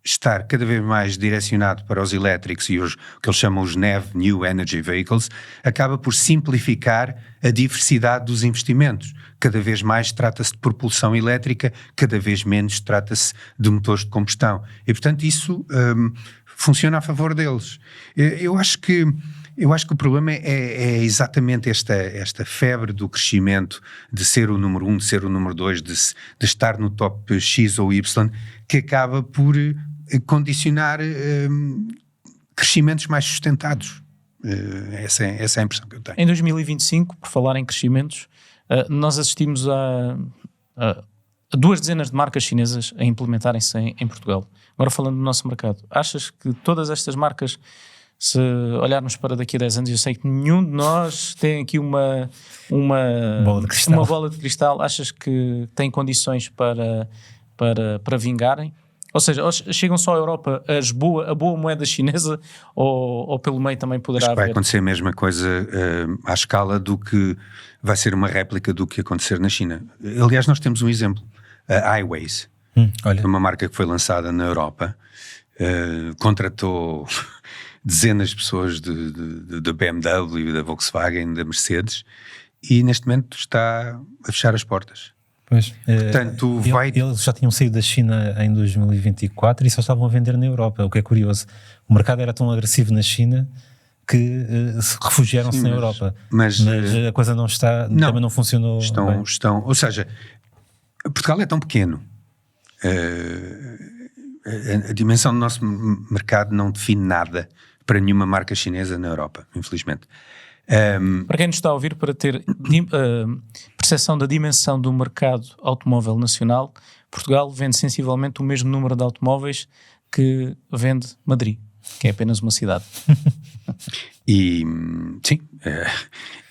estar cada vez mais direcionado para os elétricos e o que eles chamam os NEV, New Energy Vehicles, acaba por simplificar a diversidade dos investimentos. Cada vez mais trata-se de propulsão elétrica, cada vez menos trata-se de motores de combustão. E, portanto, isso funciona a favor deles. Eu acho que o problema é exatamente esta febre do crescimento, de ser o número 1, de ser o número 2, de estar no top X ou Y, que acaba por condicionar crescimentos mais sustentados. Essa é a impressão que eu tenho. Em 2025, por falar em crescimentos, nós assistimos a 2 dezenas de marcas chinesas a implementarem-se em Portugal. Agora, falando do nosso mercado, achas que todas estas marcas, se olharmos para daqui a 10 anos, eu sei que nenhum de nós tem aqui uma bola de cristal, achas que tem condições para vingarem? Ou seja, chegam só à Europa a boa moeda chinesa ou pelo meio também poderá Acho que vai haver? acontecer a mesma coisa à escala do que vai ser uma réplica do que acontecer na China. Aliás, nós temos um exemplo, a Highways, Olha, uma marca que foi lançada na Europa, contratou dezenas de pessoas da BMW, da Volkswagen, da Mercedes, e neste momento está a fechar as portas. pois, Portanto, eles já tinham saído da China em 2024 e só estavam a vender na Europa, o que é curioso. O mercado era tão agressivo na China que se refugiaram-se na Europa. Mas a coisa não está, também não funcionou bem. Ou seja, Portugal é tão pequeno, a dimensão do nosso mercado não define nada para nenhuma marca chinesa na Europa, infelizmente. Para quem nos está a ouvir, para ter percepção da dimensão do mercado automóvel nacional, Portugal vende sensivelmente o mesmo número de automóveis que vende Madrid, que é apenas uma cidade. E sim,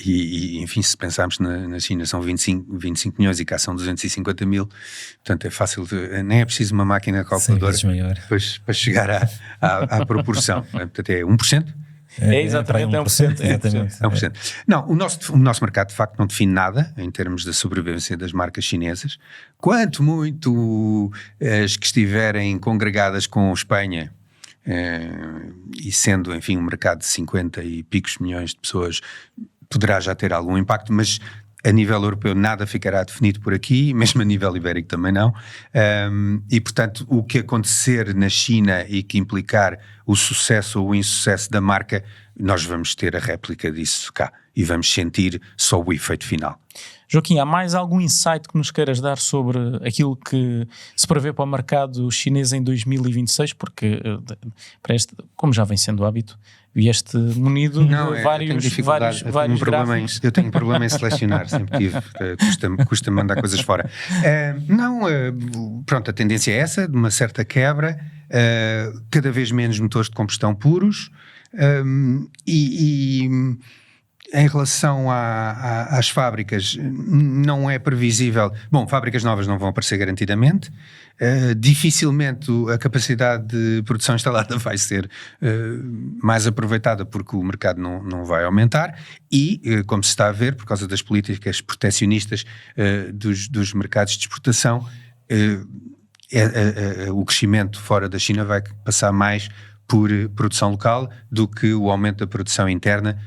e enfim, se pensarmos na China são 25 milhões e cá são 250 mil, portanto é fácil, nem é preciso uma máquina calculadora para chegar à proporção. Portanto é 1%. É exatamente, é 1%. Exatamente. É 1%. Não, o nosso mercado de facto não define nada em termos da sobrevivência das marcas chinesas. Quanto muito as que estiverem congregadas com Espanha, e sendo, enfim, um mercado de 50 e picos milhões de pessoas, poderá já ter algum impacto, mas a nível europeu nada ficará definido por aqui, mesmo a nível ibérico também não, e portanto o que acontecer na China e que implicar o sucesso ou o insucesso da marca, nós vamos ter a réplica disso cá e vamos sentir só o efeito final. Joaquim, há mais algum insight que nos queiras dar sobre aquilo que se prevê para o mercado chinês em 2026? Porque, como já vem sendo hábito, vieste munido de vários gráficos. Eu tenho problema em selecionar, sempre tive, custa mandar coisas fora. Pronto, a tendência é essa, de uma certa quebra, cada vez menos motores de combustão puros, em relação às fábricas, não é previsível. Bom, fábricas novas não vão aparecer garantidamente. Dificilmente a capacidade de produção instalada vai ser mais aproveitada porque o mercado não vai aumentar e, como se está a ver, por causa das políticas proteccionistas dos mercados de exportação, o crescimento fora da China vai passar mais por produção local do que o aumento da produção interna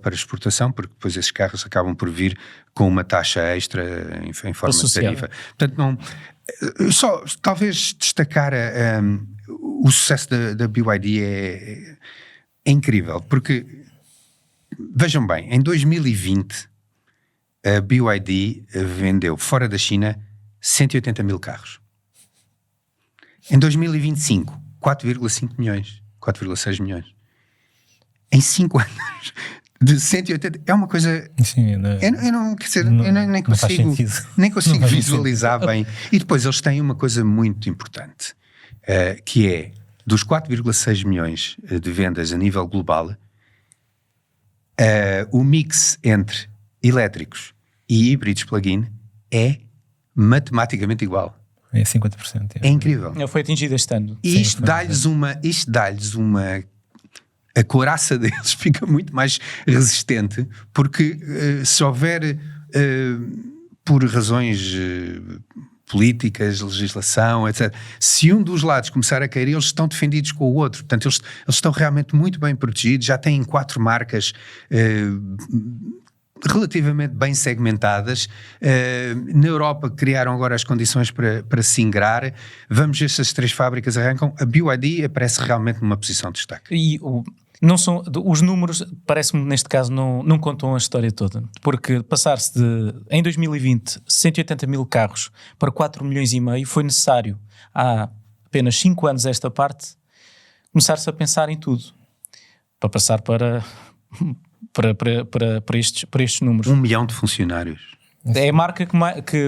para exportação, porque depois esses carros acabam por vir com uma taxa extra em forma de tarifa. Portanto, só talvez destacar o sucesso da BYD é incrível, porque vejam bem, em 2020 a BYD vendeu fora da China 180 mil carros. Em 2025, 4,5 milhões, 4,6 milhões. Em 5 anos, de 180, é uma coisa... Sim, eu não, quer dizer, eu nem consigo visualizar bem. E depois eles têm uma coisa muito importante, que é, dos 4,6 milhões de vendas a nível global, o mix entre elétricos e híbridos plug-in é matematicamente igual. É 50%. É incrível. Foi atingido este ano. E isto dá-lhes uma... A couraça deles fica muito mais resistente, porque se houver, por razões políticas, legislação, etc., se um dos lados começar a cair, eles estão defendidos com o outro. Portanto, eles estão realmente muito bem protegidos, já têm 4 marcas relativamente bem segmentadas. Na Europa criaram agora as condições para se ingrar. Vamos ver se as 3 fábricas arrancam. A BYD aparece realmente numa posição de destaque. E não são, os números, parece-me neste caso, não contam a história toda, porque passar-se em 2020, 180 mil carros para 4 milhões e meio, foi necessário, há apenas 5 anos esta parte, começar-se a pensar em tudo, para passar para estes números. 1 milhão de funcionários. É a marca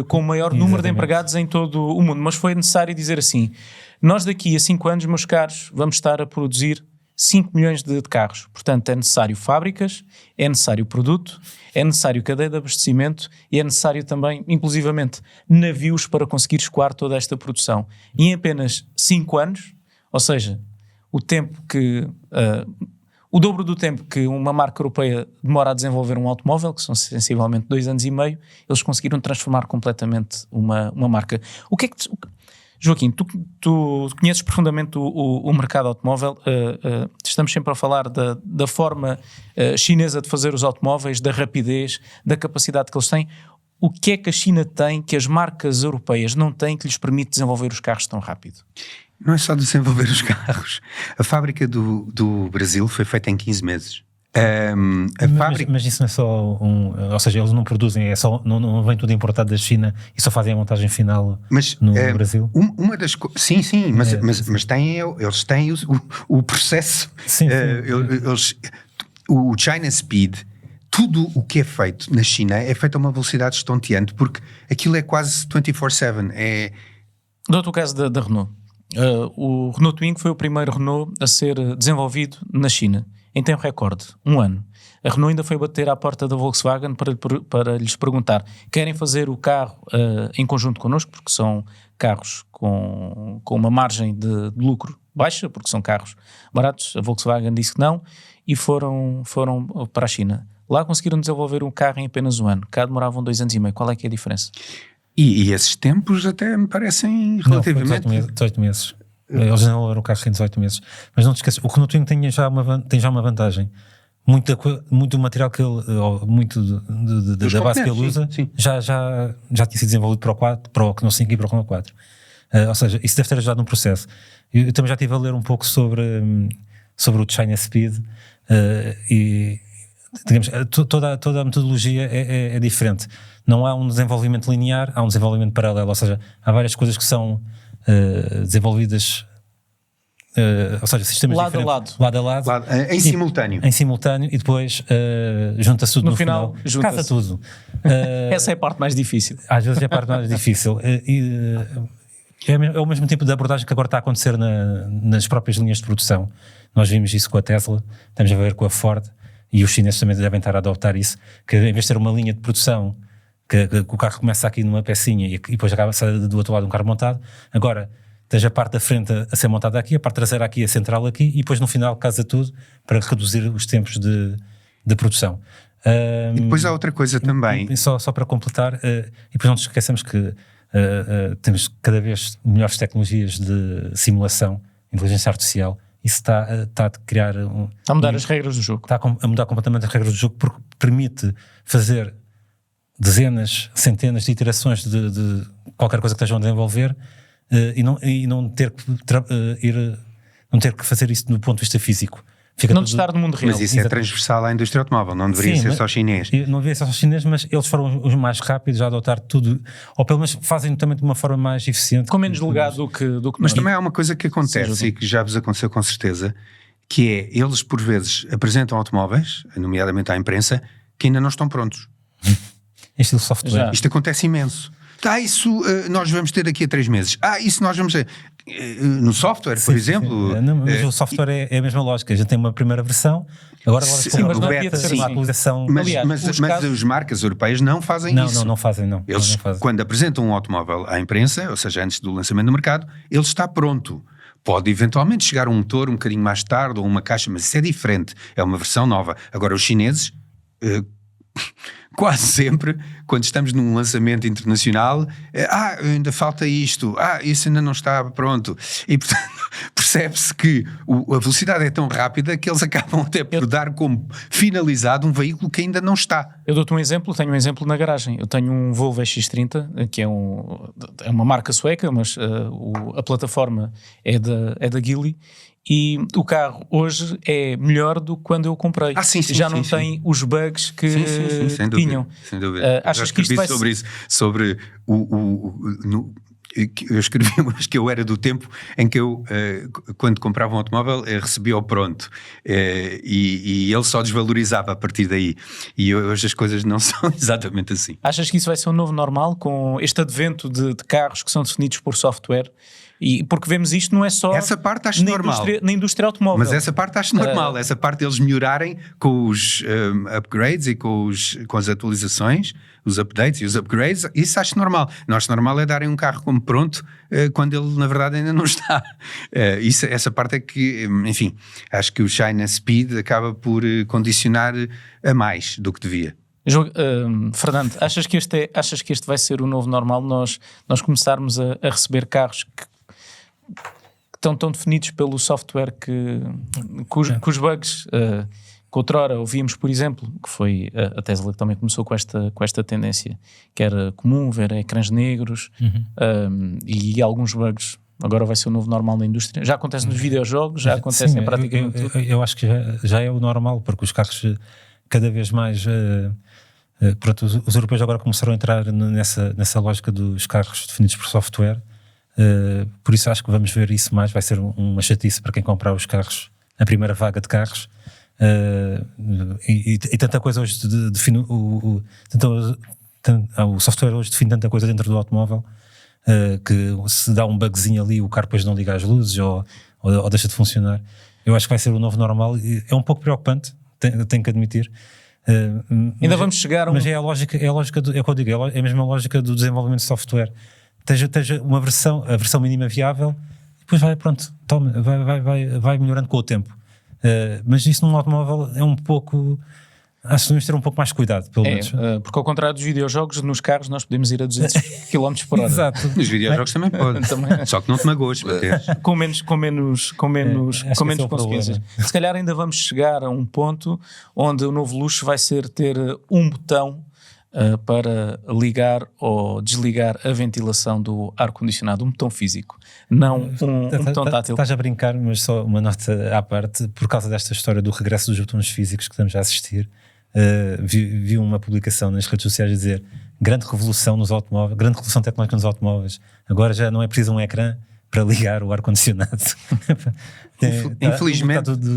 com o maior número de empregados em todo o mundo, mas foi necessário dizer assim, nós daqui a 5 anos, meus caros, vamos estar a produzir 5 milhões de carros. Portanto, é necessário fábricas, é necessário produto, é necessário cadeia de abastecimento e é necessário também, inclusivamente, navios para conseguir escoar toda esta produção. E em apenas 5 anos, ou seja, o tempo que... o dobro do tempo que uma marca europeia demora a desenvolver um automóvel, que são sensivelmente 2 anos e meio, eles conseguiram transformar completamente uma marca. O que é que... Joaquim, tu conheces profundamente o mercado automóvel, estamos sempre a falar da forma chinesa de fazer os automóveis, da rapidez, da capacidade que eles têm. O que é que a China tem que as marcas europeias não têm que lhes permite desenvolver os carros tão rápido? Não é só desenvolver os carros. A fábrica do Brasil foi feita em 15 meses. Mas isso não é só ou seja, eles não produzem, não vem tudo importado da China e só fazem a montagem final no Brasil? Uma das sim, mas eles têm o processo. Sim. O China Speed, tudo o que é feito na China é feito a uma velocidade estonteante, porque aquilo é quase 24/7. Dou-te o caso da Renault. O Renault Twingo foi o primeiro Renault a ser desenvolvido na China em tempo recorde, 1 ano. A Renault ainda foi bater à porta da Volkswagen para lhes perguntar: querem fazer o carro em conjunto connosco, porque são carros com uma margem de lucro baixa, porque são carros baratos. A Volkswagen disse que não e foram para a China. Lá conseguiram desenvolver um carro em apenas 1 ano. Cá demoravam 2 anos e meio. Qual é que é a diferença? E esses tempos até me parecem relativamente... 18 meses. Eles desenvolveram o carro em 18 meses. Mas não te esqueças, o Renault Twingo tem já uma vantagem. Muito do material que ele, muito da base que ele usa, sim. Já tinha sido desenvolvido para o 4, para o Renault 5 e para o Renault 4. Ou seja, isso deve ter ajudado no processo. Eu também já estive a ler um pouco sobre o China Speed e, digamos, toda a metodologia é diferente. Não há um desenvolvimento linear, há um desenvolvimento paralelo. Ou seja, há várias coisas que são desenvolvidas, ou seja, sistemas lado diferentes, a lado, em simultâneo. Em simultâneo, e depois junta-se tudo no final casa tudo. Essa é a parte mais difícil. Às vezes é a parte mais difícil. É o mesmo tipo de abordagem que agora está a acontecer nas próprias linhas de produção. Nós vimos isso com a Tesla, estamos a ver com a Ford, e os chineses também devem estar a adotar isso, que em vez de ter uma linha de produção que o carro começa aqui numa pecinha e depois acaba do outro lado um carro montado, agora tens a parte da frente a ser montada aqui, a parte traseira aqui, a central aqui, e depois no final casa tudo para reduzir os tempos de produção. E depois há outra coisa também. Só para completar, e depois não nos esqueçamos que temos cada vez melhores tecnologias de simulação, inteligência artificial. Isso está a criar está a mudar as regras do jogo. Está a mudar completamente as regras do jogo, porque permite fazer dezenas, centenas de iterações de qualquer coisa que estejam a desenvolver e não ter que fazer isso do ponto de vista físico. Não de estar no mundo real. Mas isso é transversal à indústria automóvel, não deveria ser só chinês. Não deveria ser só chinês, mas eles foram os mais rápidos a adotar tudo, ou pelo menos fazem também de uma forma mais eficiente. Com menos legado do que mas também há uma coisa que acontece e que já vos aconteceu com certeza, que é, eles por vezes apresentam automóveis, nomeadamente à imprensa, que ainda não estão prontos. Este software. Isto acontece imenso. Isso nós vamos ter daqui a 3 meses. Isso nós vamos ter. No software, por exemplo. Mas o software é a mesma lógica. Já tem uma primeira versão, agora mas não havia de ser uma atualização. Mas as marcas europeias não fazem isso. Não fazem. Eles, quando apresentam um automóvel à imprensa, ou seja, antes do lançamento no mercado, ele está pronto. Pode eventualmente chegar um motor um bocadinho mais tarde ou uma caixa, mas isso é diferente. É uma versão nova. Agora, os chineses... quase sempre, quando estamos num lançamento internacional, ainda falta isto, isso ainda não está pronto, e portanto percebe-se que a velocidade é tão rápida que eles acabam até por dar como finalizado um veículo que ainda não está. Eu dou-te um exemplo, tenho um exemplo na garagem. Eu tenho um Volvo X30, que é uma marca sueca, mas a plataforma é da Geely, e o carro hoje é melhor do que quando eu comprei. Já não tem os bugs que tinham. Sem dúvida. Achas que isto vai sobre isso, sobre eu escrevi umas que eu era do tempo em que eu, quando comprava um automóvel, recebia-o pronto, e ele só desvalorizava a partir daí, e hoje as coisas não são exatamente assim. Achas que isso vai ser um novo normal com este advento de carros que são definidos por software? E porque vemos isto não é só essa parte acho normal. Na indústria automóvel. Mas essa parte acho normal, essa parte deles melhorarem com os upgrades e com as atualizações, os updates e os upgrades, isso acho normal. Nosso normal é darem um carro como pronto quando ele na verdade ainda não está. Essa parte é que, enfim, acho que o China Speed acaba por condicionar a mais do que devia. Fernando, achas que este vai ser o novo normal? Nós começarmos a receber carros que estão tão definidos pelo software cujos bugs, que outrora ouvíamos, por exemplo, que foi a Tesla que também começou com esta tendência, que era comum ver ecrãs negros, e alguns bugs. Agora vai ser o novo normal na indústria. Já acontece nos videojogos, já acontece em praticamente tudo. Eu acho que já é o normal, porque os carros cada vez mais... pronto, os europeus agora começaram a entrar nessa lógica dos carros definidos por software. Por isso acho que vamos ver isso mais. Vai ser uma chatice para quem comprar os carros, a primeira vaga de carros, e tanta coisa hoje define o software hoje define tanta coisa dentro do automóvel, que se dá um bugzinho ali o carro depois não liga as luzes ou deixa de funcionar. Eu acho que vai ser o novo normal. É um pouco preocupante, tenho que admitir. Ainda vamos chegar a mas é a lógica é o que eu digo, é a mesma lógica do desenvolvimento de software. Esteja a versão mínima viável, e depois vai melhorando com o tempo. Mas isso num automóvel é um pouco... Acho que devemos ter um pouco mais de cuidado, pelo menos. Porque ao contrário dos videojogos, nos carros nós podemos ir a 200 km por hora. Exato. Nos videojogos também podem, só que não te magoes. Com menos consequências. Se calhar ainda vamos chegar a um ponto onde o novo luxo vai ser ter um botão para ligar ou desligar a ventilação do ar-condicionado, um botão físico, não um botão tátil. Estás a brincar, mas só uma nota à parte, por causa desta história do regresso dos botões físicos que estamos a assistir. Vi uma publicação nas redes sociais a dizer: grande revolução nos automóveis, grande revolução tecnológica nos automóveis, agora já não é preciso um ecrã para ligar o ar-condicionado.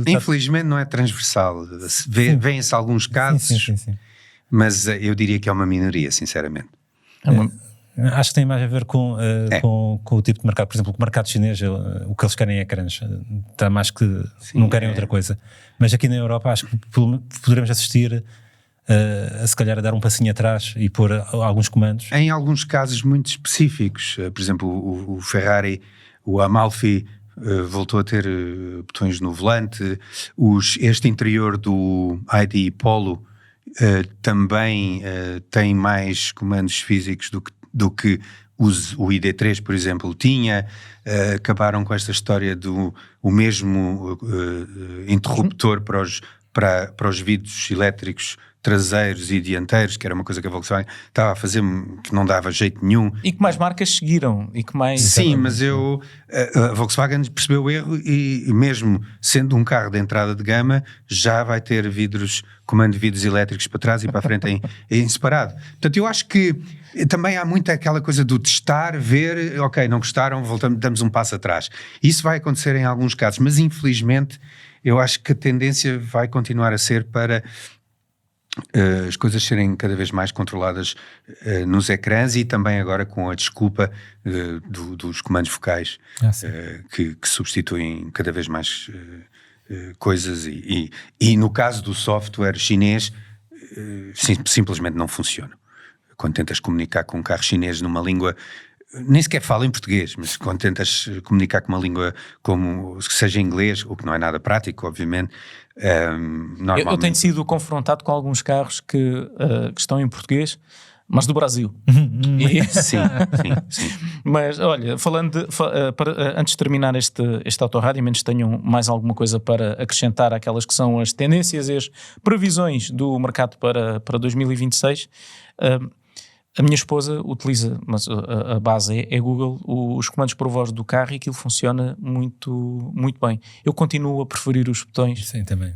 Infelizmente não é transversal. Vêem-se alguns casos, sim. Mas eu diria que é uma minoria, sinceramente. Acho que tem mais a ver com o tipo de mercado. Por exemplo, o mercado chinês, o que eles querem é ecrãs, está mais que não querem outra coisa. Mas aqui na Europa acho que poderemos assistir a se calhar a dar um passinho atrás e pôr alguns comandos. Em alguns casos muito específicos, por exemplo o Ferrari, o Amalfi voltou a ter botões no volante, este interior do ID Polo também tem mais comandos físicos do que o ID3, por exemplo, tinha. Acabaram com esta história do mesmo interruptor para os vidros elétricos traseiros e dianteiros, que era uma coisa que a Volkswagen estava a fazer que não dava jeito nenhum. E que mais marcas seguiram. Sim, mas a Volkswagen percebeu o erro e mesmo sendo um carro de entrada de gama, já vai ter comando de vidros elétricos para trás e para a frente em separado. Portanto, eu acho que também há muito aquela coisa do testar, ver, ok, não gostaram, damos um passo atrás. Isso vai acontecer em alguns casos, mas infelizmente eu acho que a tendência vai continuar a ser para as coisas serem cada vez mais controladas nos ecrãs e também agora com a desculpa dos comandos focais que substituem cada vez mais coisas e no caso do software chinês simplesmente não funciona. Quando tentas comunicar com um carro chinês numa língua, nem sequer falo em português, mas quando tentas comunicar com uma língua como que seja inglês, o que não é nada prático, obviamente, normalmente... Eu tenho sido confrontado com alguns carros que estão em português, mas do Brasil. Sim. Mas olha, antes de terminar este Autorádio, menos tenham mais alguma coisa para acrescentar àquelas que são as tendências e as previsões do mercado para 2026. A minha esposa utiliza, mas a base é Google, os comandos por voz do carro, e aquilo funciona muito, muito bem. Eu continuo a preferir os botões. Sim, também.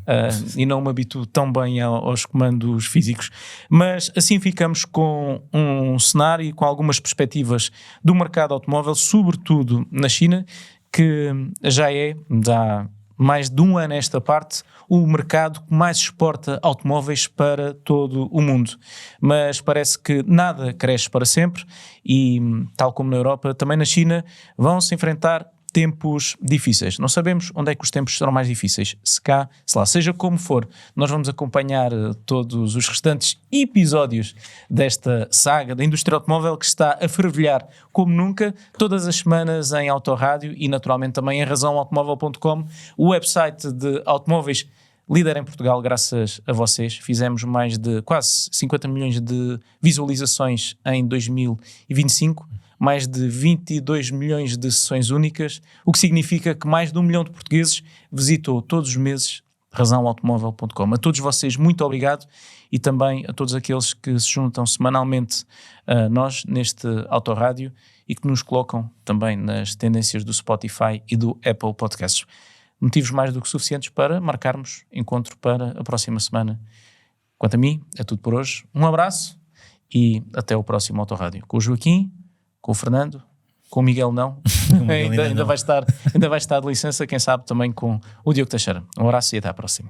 E não me habituo tão bem aos comandos físicos. Mas assim ficamos com um cenário e com algumas perspectivas do mercado automóvel, sobretudo na China, que já há mais de um ano a esta parte, o mercado que mais exporta automóveis para todo o mundo. Mas parece que nada cresce para sempre e, tal como na Europa, também na China, vão-se enfrentar tempos difíceis. Não sabemos onde é que os tempos serão mais difíceis. Se cá, se lá, seja como for, nós vamos acompanhar todos os restantes episódios desta saga da indústria automóvel que está a fervilhar como nunca, todas as semanas em Autorádio e naturalmente também em razãoautomóvel.com, o website de automóveis líder em Portugal, graças a vocês. Fizemos mais de quase 50 milhões de visualizações em 2025, mais de 22 milhões de sessões únicas, o que significa que mais de 1 milhão de portugueses visitou todos os meses razãoautomóvel.com. A todos vocês, muito obrigado, e também a todos aqueles que se juntam semanalmente a nós neste Autorádio e que nos colocam também nas tendências do Spotify e do Apple Podcasts. Motivos mais do que suficientes para marcarmos encontro para a próxima semana. Quanto a mim, é tudo por hoje. Um abraço e até o próximo Autorádio. Com o Joaquim, com o Fernando, com o Miguel não. ainda vai estar de licença, quem sabe também com o Diogo Teixeira. Um abraço e até à próxima.